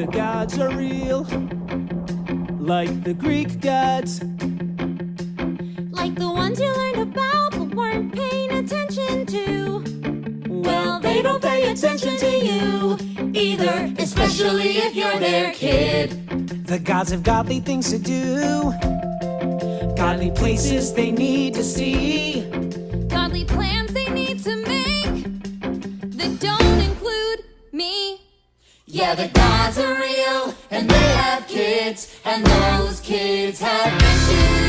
the gods are real, like the Greek gods. Like the ones you learned about but weren't paying attention to. Well, they don't pay attention to you either, especially if you're their kid. The gods have godly things to do, godly places they need to see, Godly plans they need to make that don't include me. Yeah, the gods are real, and they have kids, and those kids have issues.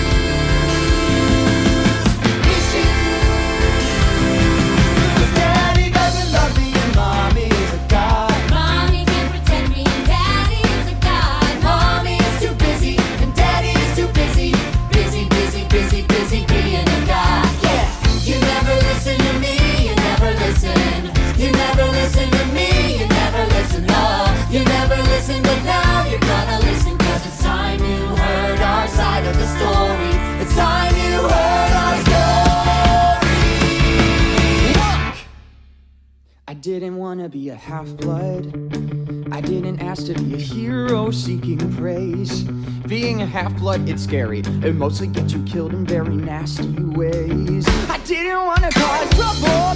Daddy doesn't love me and mommy is a god. Mommy can't protect me, and daddy is a god. Mommy is too busy and daddy is too busy. Busy, busy, busy, busy being a god. Yeah. You never listen to me, you never listen. You never listen to me, you never listen. Oh, you never listen, but now you're gonna listen. Cause it's time you heard our side of the story. It's time you heard our story. Look! I didn't want to be a half-blood. I didn't ask to be a hero seeking praise. Being a half-blood, it's scary. It mostly gets you killed in very nasty ways. I didn't want to cause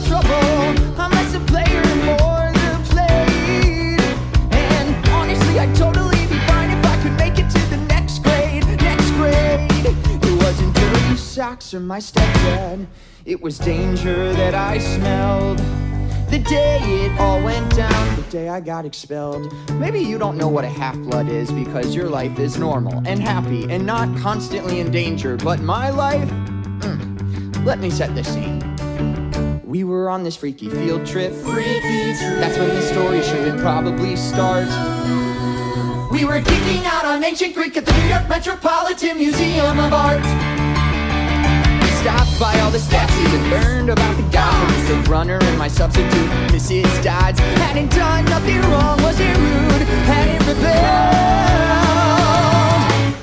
trouble. I'm less a player and more the played. And honestly, I'd totally be fine if I could make it to the next grade. It wasn't dirty socks or my stepdad. It was danger that I smelled. The day it all went down, the day I got expelled. Maybe you don't know what a half-blood is because your life is normal and happy and not constantly in danger. But my life? Let me set the scene. We were on this freaky field trip. That's when the story should probably start. We were geeking out on ancient Greek at the New York Metropolitan Museum of Art. Stopped by all the statues and learned about the gods. The runner and my substitute, Mrs. Dodds. Hadn't done nothing wrong, wasn't rude, hadn't rebelled.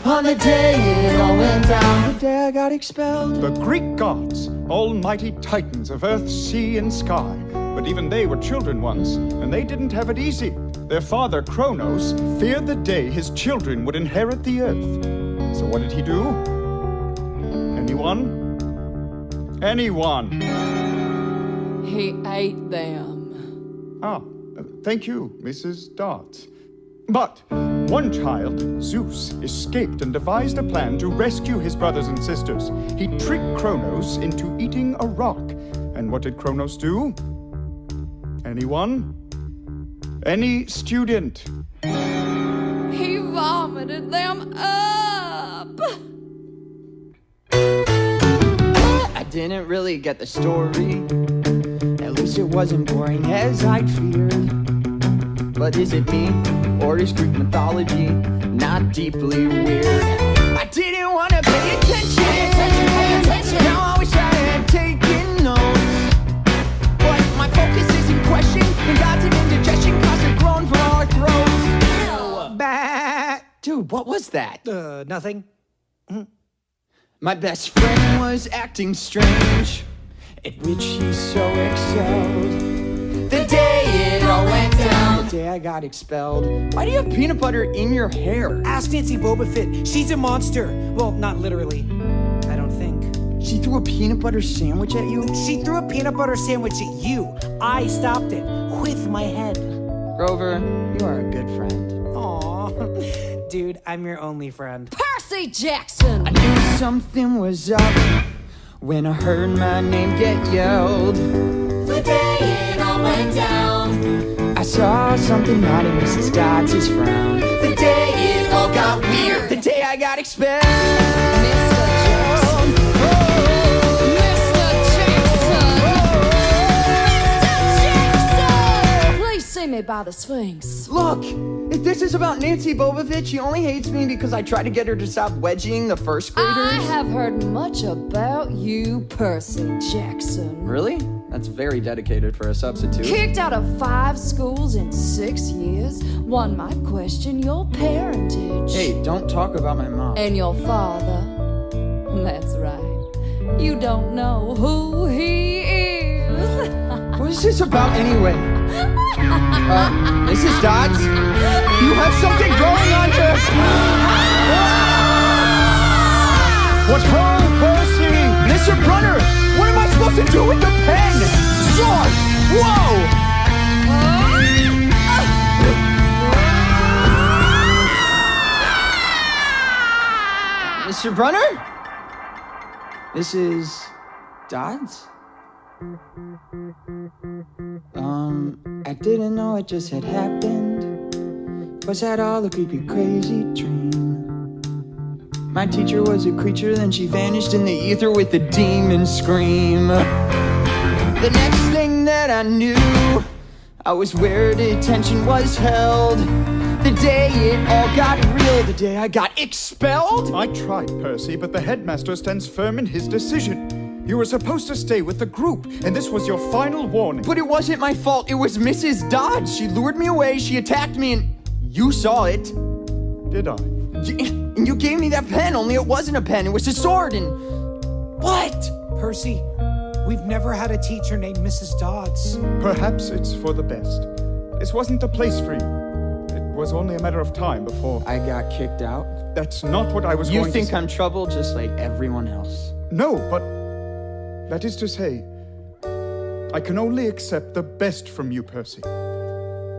On the day it all went down, the day I got expelled. The Greek gods, almighty titans of earth, sea, and sky. But even they were children once, and they didn't have it easy. Their father, Kronos, feared the day his children would inherit the earth. So what did he do? Anyone? He ate them. Thank you, Mrs. Dodds. But one child, Zeus, escaped and devised a plan to rescue his brothers and sisters. He tricked Kronos into eating a rock. And what did Kronos do? Anyone? Any student? He vomited them up. I didn't really get the story. At least it wasn't boring as I'd feared. But is it me, or is Greek mythology not deeply weird? I didn't want to pay attention. Pay attention. Now I wish I had taken notes. But my focus is in question, and God's an indigestion cause it grown from our throats. Bah. Dude, what was that? Nothing. My best friend was acting strange, at which he so excelled. The day it all went down, the day I got expelled. Why do you have peanut butter in your hair? Ask Nancy Boba Fett. She's a monster. Well, not literally. I don't think. She threw a peanut butter sandwich at you? She threw a peanut butter sandwich at you. I stopped it with my head. Grover, you are a good friend. Aw. Dude, I'm your only friend. Percy Jackson! I knew something was up when I heard my name get yelled. The day it all went down, I saw something not in Mrs. Dodds' frown. The day it all got weird, the day I got expelled. Mr. Jackson! Mr. Jackson! Please see me by the Sphinx. Look, if this is about Nancy Bobovich, she only hates me because I tried to get her to stop wedging the first graders. I have heard much about you, Percy Jackson. Really? That's very dedicated for a substitute. Kicked out of 5 schools in 6 years. One might question your parentage. Hey, don't talk about my mom. And your father. That's right. You don't know who he is. What is this about anyway? Mrs. Dodds, you have something growing on your... What's wrong, Percy? Mr. Brunner, what am I supposed to do with the pen? Sword! Whoa! Mr. Brunner? Mrs. Dodds? I didn't know it just had happened. Was that all a creepy, crazy dream? My teacher was a creature, then she vanished in the ether with a demon scream. The next thing that I knew, I was where detention was held. The day it all got real, the day I got expelled. I tried, Percy, but the headmaster stands firm in his decision. You were supposed to stay with the group, and this was your final warning. But it wasn't my fault, it was Mrs. Dodds. She lured me away, she attacked me, and you saw it. Did I? And you gave me that pen, only it wasn't a pen, it was a sword, and... What? Percy, we've never had a teacher named Mrs. Dodds. Perhaps it's for the best. This wasn't the place for you. It was only a matter of time before... I got kicked out? That's not what I was going to say. You think I'm trouble just like everyone else? No, but... That is to say, I can only accept the best from you, Percy.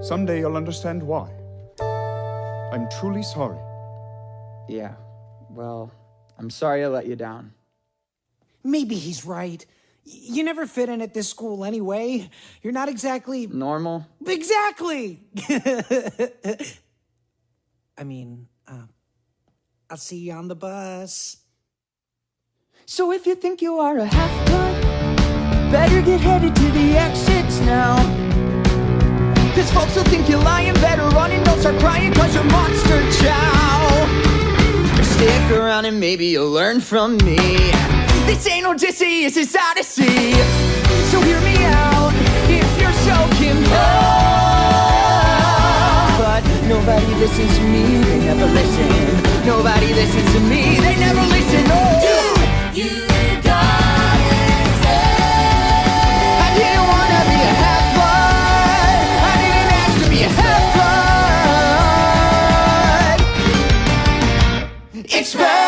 Someday you'll understand why. I'm truly sorry. Yeah, well, I'm sorry I let you down. Maybe he's right. You never fit in at this school anyway. You're not exactly... Normal? Exactly! I mean, I'll see you on the bus. So if you think you are a half-blood, better get headed to the exits now. Cause folks will think you're lying, better run and don't start crying cause you're monster chow. Or stick around and maybe you'll learn from me. This ain't Odysseus, it's Odyssey. So hear me out if you're so compelled. But nobody listens to me, they never listen. Nobody listens to me, they never listen. Oh! You got it said. I didn't wanna be a half-blood. I didn't ask to be a half-blood. It's bad.